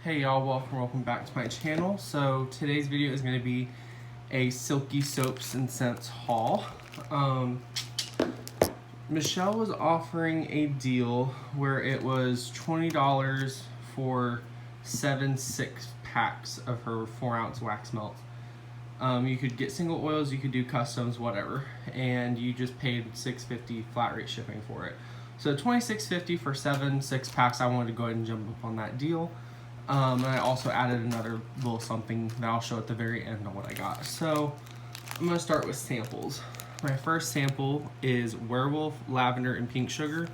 Hey y'all, welcome back to my channel. So today's video is going to be a Silkey soaps and scents haul. Michelle was offering a deal where it was $20 for 7 6-packs of her 4-ounce wax melts. You could get single oils, you could do customs, whatever, and you just paid $6.50 flat rate shipping for it. So $26.50 for 7 6-packs. I wanted to go ahead and jump up on that deal. And I also added another little something that I'll show at the very end on what I got. So I'm going to start with samples. My first sample is Werewolf Lavender and Pink Sugar.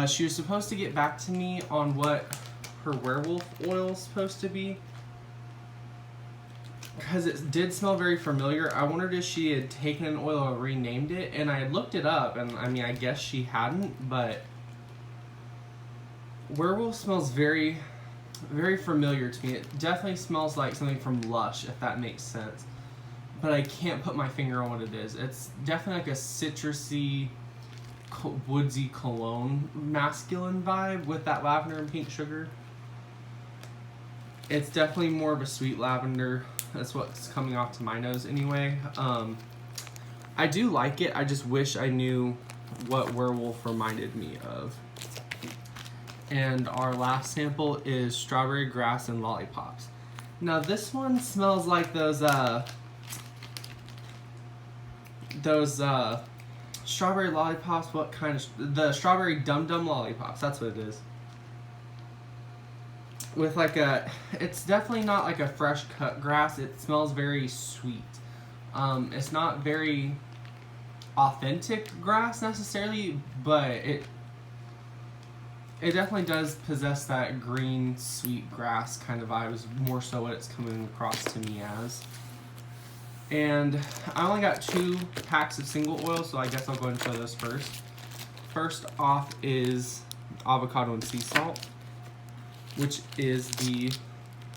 She was supposed to get back to me on what her werewolf oil is supposed to be, because it did smell very familiar. I wondered if she had taken an oil or renamed it, and I looked it up, and I mean, I guess she hadn't, but werewolf smells very familiar to me. It definitely smells like something from Lush, if that makes sense. But I can't put my finger on what it is. It's definitely like a citrusy, woodsy cologne masculine vibe with that lavender and pink sugar. It's definitely more of a sweet lavender. That's what's coming off to my nose anyway. I do like it. I just wish I knew what werewolf reminded me of. And our last sample is Strawberry Grass and Lollipops. Now this one smells like those strawberry lollipops. What kind of, the strawberry dum dum lollipops, that's what it is. With like it's definitely not like a fresh cut grass. It smells very sweet. It's not very authentic grass necessarily, but it definitely does possess that green, sweet grass kind of vibe, is more so what it's coming across to me as. And I only got 2 packs of single oil, so I guess I'll go ahead and show those first. First off is avocado and sea salt, which is the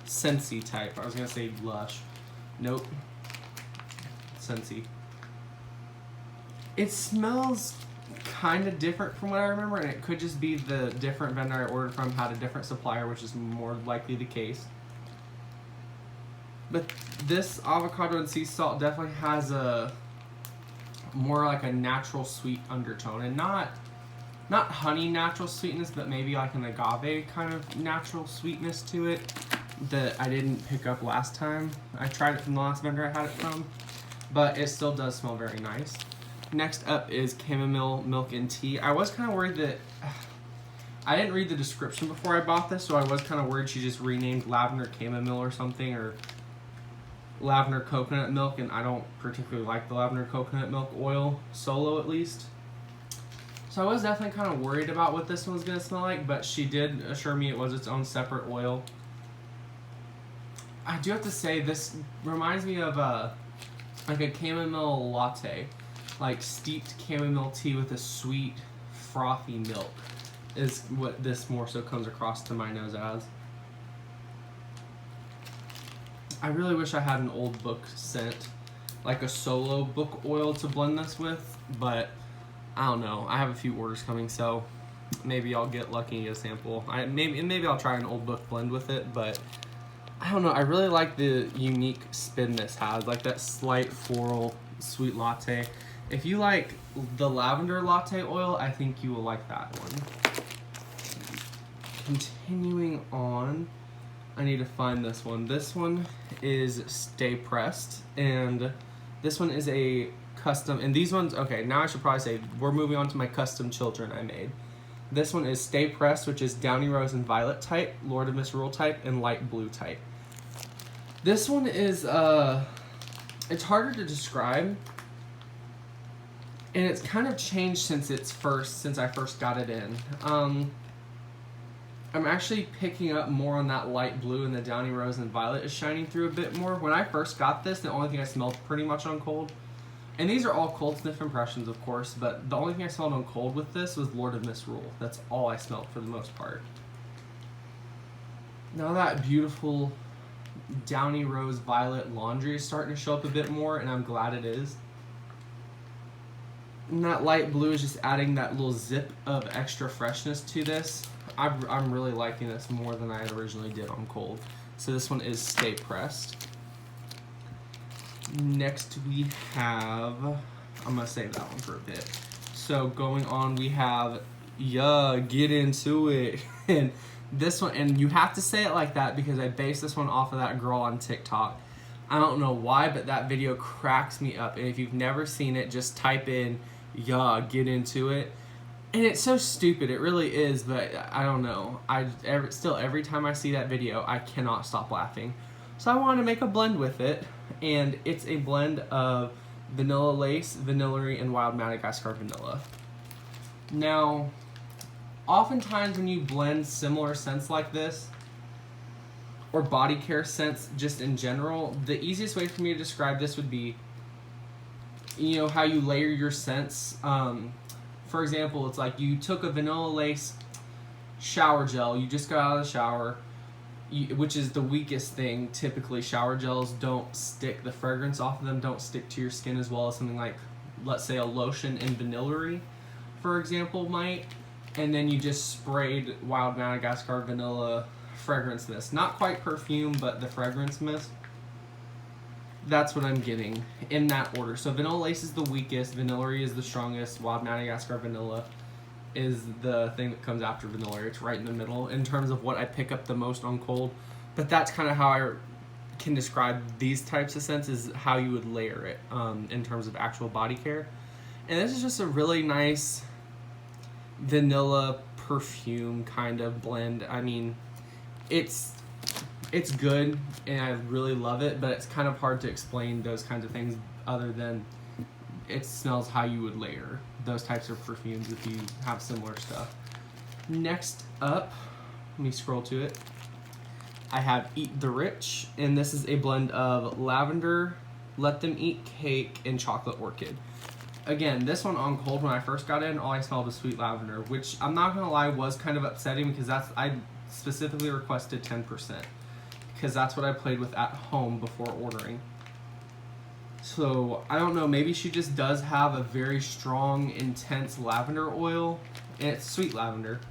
Scentsy type. I was going to say Lush. Nope. Scentsy. It smells kind of different from what I remember, and it could just be the different vendor I ordered from had a different supplier, which is more likely the case. But this avocado and sea salt definitely has a more like a natural sweet undertone, and not honey natural sweetness, but maybe like an agave kind of natural sweetness to it that I didn't pick up last time I tried it from the last vendor I had it from, but it still does smell very nice. Next up is chamomile milk and tea. I was kind of worried that I didn't read the description before I bought this, so I was kind of worried she just renamed lavender chamomile or something, or lavender coconut milk, and I don't particularly like the lavender coconut milk oil solo, at least. So I was definitely kind of worried about what this one was going to smell like, but she did assure me it was its own separate oil. I do have to say, this reminds me of like a chamomile latte. Like steeped chamomile tea with a sweet, frothy milk is what this more so comes across to my nose as. I really wish I had an old book scent, like a solo book oil to blend this with, but I don't know. I have a few orders coming, so maybe I'll get lucky and get a sample. Maybe I'll try an old book blend with it, but I don't know. I really like the unique spin this has, like that slight floral sweet latte. If you like the lavender latte oil, I think you will like that one. Continuing on, I need to find this one. This one is Stay Pressed, and this one is a custom, and these ones, okay, now I should probably say, we're moving on to my custom children I made. This one is Stay Pressed, which is Downy Rose and Violet type, Lord of Misrule type, and Light Blue type. This one is, it's harder to describe, and it's kind of changed since I first got it in. I'm actually picking up more on that light blue, and the Downy Rose and Violet is shining through a bit more. When I first got this, the only thing I smelled pretty much on cold, and these are all cold sniff impressions of course, but the only thing I smelled on cold with this was Lord of Misrule. That's all I smelled for the most part. Now that beautiful Downy Rose Violet laundry is starting to show up a bit more, and I'm glad it is. And that light blue is just adding that little zip of extra freshness to this. I'm really liking this more than I originally did on cold. So this one is Stay Pressed. Next we have, I'm gonna save that one for a bit. So going on, we have Get Into It. And this one, and you have to say it like that because I based this one off of that girl on TikTok. I don't know why, but that video cracks me up. And if you've never seen it, just type in Get Into It. And it's so stupid, it really is, but I don't know. Every time I see that video, I cannot stop laughing. So I wanted to make a blend with it, and it's a blend of Vanilla Lace, Vanillary, and Wild Madagascar Vanilla. Now, oftentimes when you blend similar scents like this, or body care scents just in general, the easiest way for me to describe this would be, you know, how you layer your scents. For example, it's like you took a Vanilla Lace shower gel, you just got out of the shower, which is the weakest thing. Typically, shower gels don't stick, the fragrance off of them don't stick to your skin as well as something like, let's say, a lotion in Vanillary, for example, might. And then you just sprayed Wild Madagascar Vanilla fragrance mist. Not quite perfume, but the fragrance mist. That's what I'm getting in that order. So Vanilla Lace is the weakest, Vanillary is the strongest, Wild Madagascar Vanilla is the thing that comes after Vanillary. It's right in the middle in terms of what I pick up the most on cold. But that's kind of how I can describe these types of scents, is how you would layer it in terms of actual body care. And this is just a really nice vanilla perfume kind of blend. I mean, it's good and I really love it, but it's kind of hard to explain those kinds of things other than it smells how you would layer those types of perfumes if you have similar stuff. Next up, let me scroll to it. I have Eat the Rich, and this is a blend of lavender, Let Them Eat Cake, and chocolate orchid. Again, this one on cold, when I first got in, all I smelled was sweet lavender, which I'm not gonna lie was kind of upsetting because I specifically requested 10%. Because that's what I played with at home before ordering. So, I don't know, maybe she just does have a very strong, intense lavender oil, and it's sweet lavender.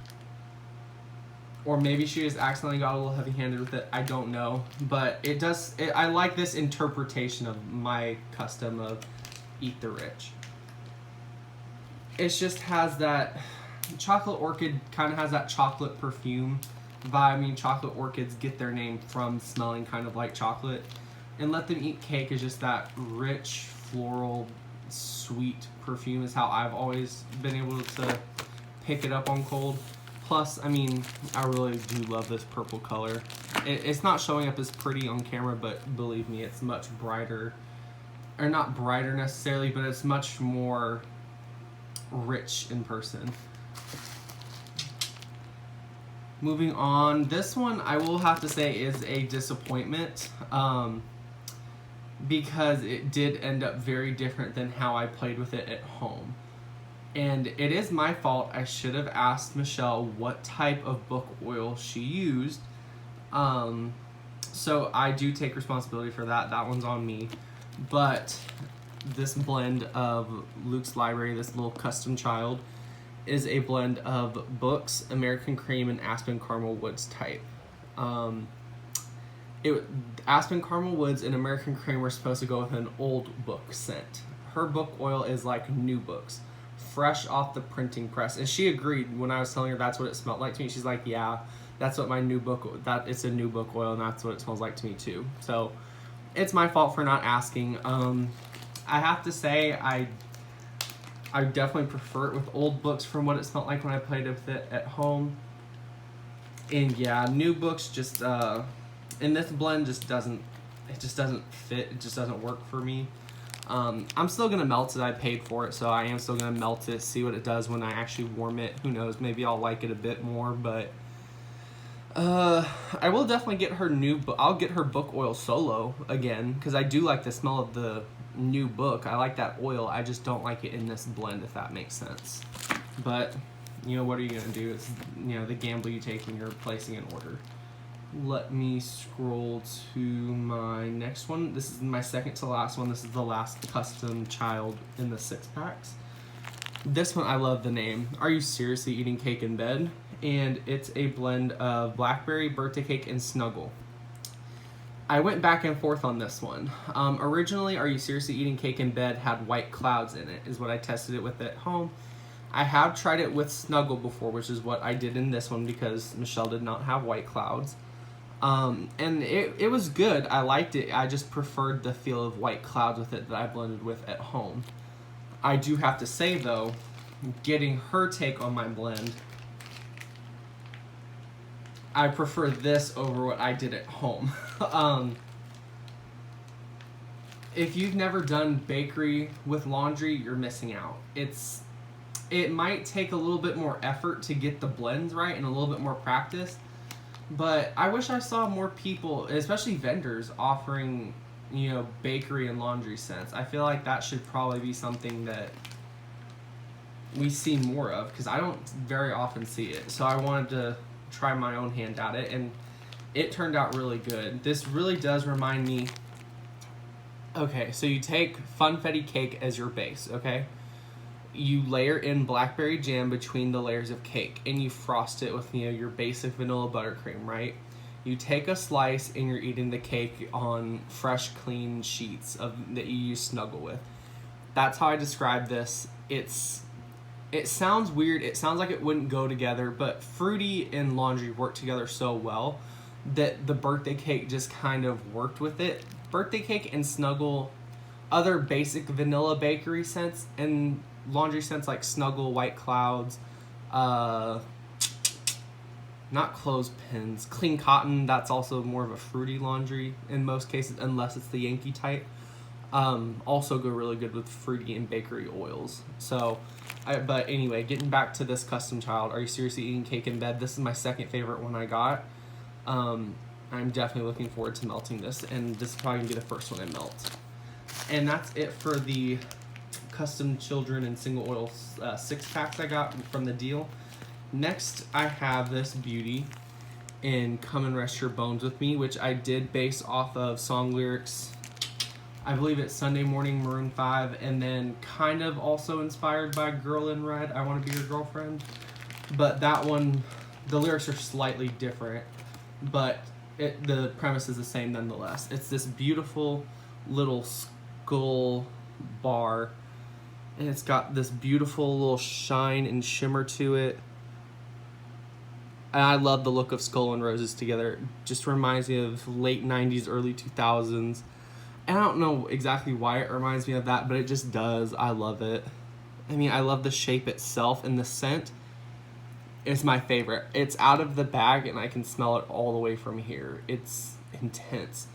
Or maybe she just accidentally got a little heavy-handed with it, I don't know. But I like this interpretation of my custom of Eat the Rich. It just has that, chocolate orchid kind of has that chocolate perfume vibe. I mean, chocolate orchids get their name from smelling kind of like chocolate. And Let Them Eat Cake is just that rich, floral, sweet perfume is how I've always been able to pick it up on cold. Plus, I mean, I really do love this purple color. It's not showing up as pretty on camera, but believe me, it's much brighter. Or not brighter necessarily, but it's much more rich in person. Moving on, this one I will have to say is a disappointment because it did end up very different than how I played with it at home. And it is my fault. I should have asked Michelle what type of book oil she used. So I do take responsibility for that. That one's on me. But this blend of Luke's Library, this little custom child, is a blend of books, American Cream, and Aspen Caramel Woods type. Aspen Caramel Woods and American Cream were supposed to go with an old book scent. Her book oil is like new books, fresh off the printing press. And she agreed when I was telling her that's what it smelled like to me. She's like, yeah, that's what my new book, it's a new book oil, and that's what it smells like to me too. So it's my fault for not asking. I have to say, I definitely prefer it with old books from what it smelled like when I played with it at home. And yeah, new books just, and this blend just doesn't fit, it just doesn't work for me. I'm still gonna melt it, I paid for it, so I am still gonna melt it, see what it does when I actually warm it. Who knows, maybe I'll like it a bit more, but I will definitely get her I'll get her book oil solo again, because I do like the smell of the new book. I like that oil, I just don't like it in this blend, if that makes sense. But, you know, what are you gonna do? It's, you know, the gamble you take when you're placing an order. Let me scroll to my next one. This is my second to last one. This is the last custom child in the 6-packs. This one, I love the name. Are You Seriously Eating Cake in Bed? And it's a blend of blackberry, birthday cake, and snuggle. I went back and forth on this one. Originally, Are You Seriously Eating Cake in Bed had white clouds in it, is what I tested it with at home. I have tried it with snuggle before, which is what I did in this one because Michelle did not have white clouds. And it was good. I liked it. I just preferred the feel of white clouds with it that I blended with at home. I do have to say, though, getting her take on my blend, I prefer this over what I did at home. If you've never done bakery with laundry, you're missing out. It might take a little bit more effort to get the blends right and a little bit more practice, but I wish I saw more people, especially vendors, offering, bakery and laundry scents. I feel like that should probably be something that we see more of because I don't very often see it. So I wanted to try my own hand at it, and it turned out really good. This really does remind me. Okay, so you take funfetti cake as your base, okay? You layer in blackberry jam between the layers of cake, and you frost it with your basic vanilla buttercream, right? You take a slice and you're eating the cake on fresh, clean sheets that you use snuggle with. That's how I describe this. It sounds weird. It sounds like it wouldn't go together, but fruity and laundry work together so well that the birthday cake just kind of worked with it. Birthday cake and snuggle, other basic vanilla bakery scents and laundry scents like snuggle, white clouds, not clothespins, clean cotton. That's also more of a fruity laundry in most cases, unless it's the Yankee type. Also go really good with fruity and bakery oils. But anyway, getting back to this custom child, Are You Seriously Eating Cake in Bed? This is my second favorite one I got. I'm definitely looking forward to melting this, and this is probably going to be the first one I melt. And that's it for the custom children and single oil 6-packs I got from the deal. Next, I have this beauty in Come and Rest Your Bones With Me, which I did base off of song lyrics. I believe it's Sunday Morning, Maroon 5, and then kind of also inspired by Girl in Red, I Want to Be Your Girlfriend. But that one, the lyrics are slightly different, but the premise is the same nonetheless. It's this beautiful little skull bar, and it's got this beautiful little shine and shimmer to it. And I love the look of skull and roses together. It just reminds me of late 90s, early 2000s. And I don't know exactly why it reminds me of that, but it just does. I love it. I mean, I love the shape itself, and the scent is my favorite. It's out of the bag, and I can smell it all the way from here. It's intense.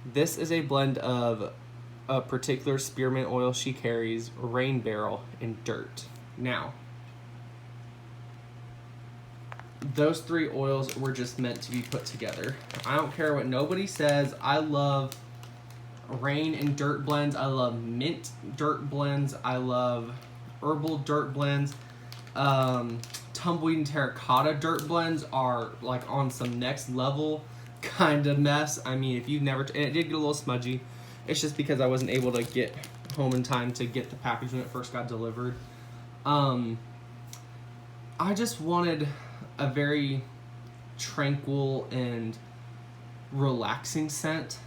This is a blend of a particular spearmint oil she carries, rain barrel, and dirt. Now, those three oils were just meant to be put together. I don't care what nobody says. I love rain and dirt blends. I love mint dirt blends. I love herbal dirt blends. Tumbleweed and terracotta dirt blends are like on some next level kind of mess. I mean, if you've never, and it did get a little smudgy. It's just because I wasn't able to get home in time to get the package when it first got delivered. I just wanted a very tranquil and relaxing scent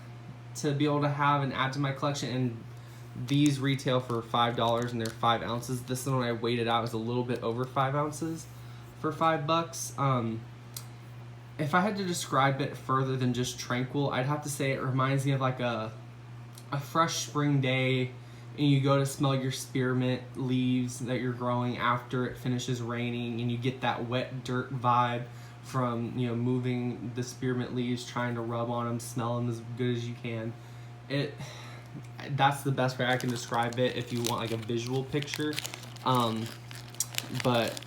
to be able to have and add to my collection, and these retail for $5 and they're 5 ounces. This one I weighed it out was a little bit over 5 ounces for $5. If I had to describe it further than just tranquil, I'd have to say it reminds me of like a fresh spring day, and you go to smell your spearmint leaves that you're growing after it finishes raining, and you get that wet dirt vibe from moving the spearmint leaves, trying to rub on them, smell them as good as you can. That's the best way I can describe it if you want like a visual picture. But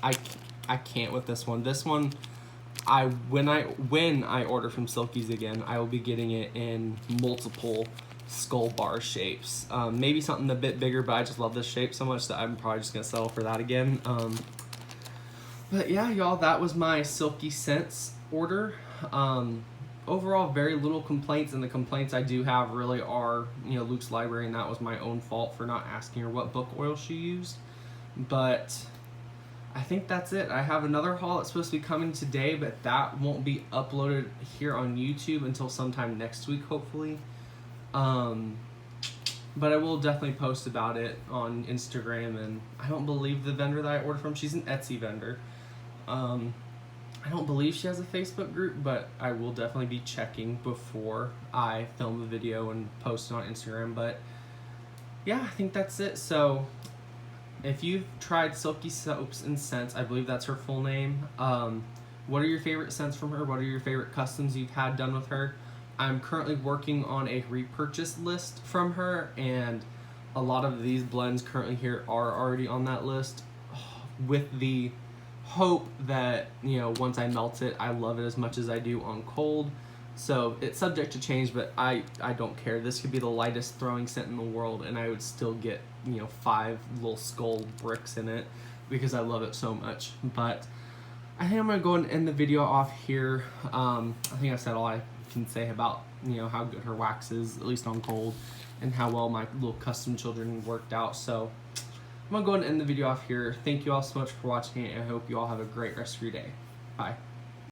I can't with this one. This one, when I order from Silkey's again, I will be getting it in multiple skull bar shapes. Maybe something a bit bigger, but I just love this shape so much that I'm probably just gonna settle for that again. But yeah, y'all, that was my Silkey Scents order. Overall, very little complaints, and the complaints I do have really are, Luke's library, and that was my own fault for not asking her what book oil she used. But I think that's it. I have another haul that's supposed to be coming today, but that won't be uploaded here on YouTube until sometime next week, hopefully. But I will definitely post about it on Instagram, and I don't believe the vendor that I ordered from, she's an Etsy vendor. I don't believe she has a Facebook group, but I will definitely be checking before I film the video and post it on Instagram. But yeah, I think that's it. So if you've tried Silkey Soaps and Scents, I believe that's her full name, what are your favorite scents from her? What are your favorite customs you've had done with her? I'm currently working on a repurchase list from her, and a lot of these blends currently here are already on that list, with the hope that, you know, once I melt it, I love it as much as I do on cold. So it's subject to change, but I don't care. This could be the lightest throwing scent in the world, and I would still get, you know, 5 little skull bricks in it because I love it so much. But I think I'm gonna go and end the video off here. I think I said all I can say about, you know, how good her wax is, at least on cold, and how well my little custom children worked out. So I'm gonna go ahead and end the video off here. Thank you all so much for watching, and I hope you all have a great rest of your day. Bye.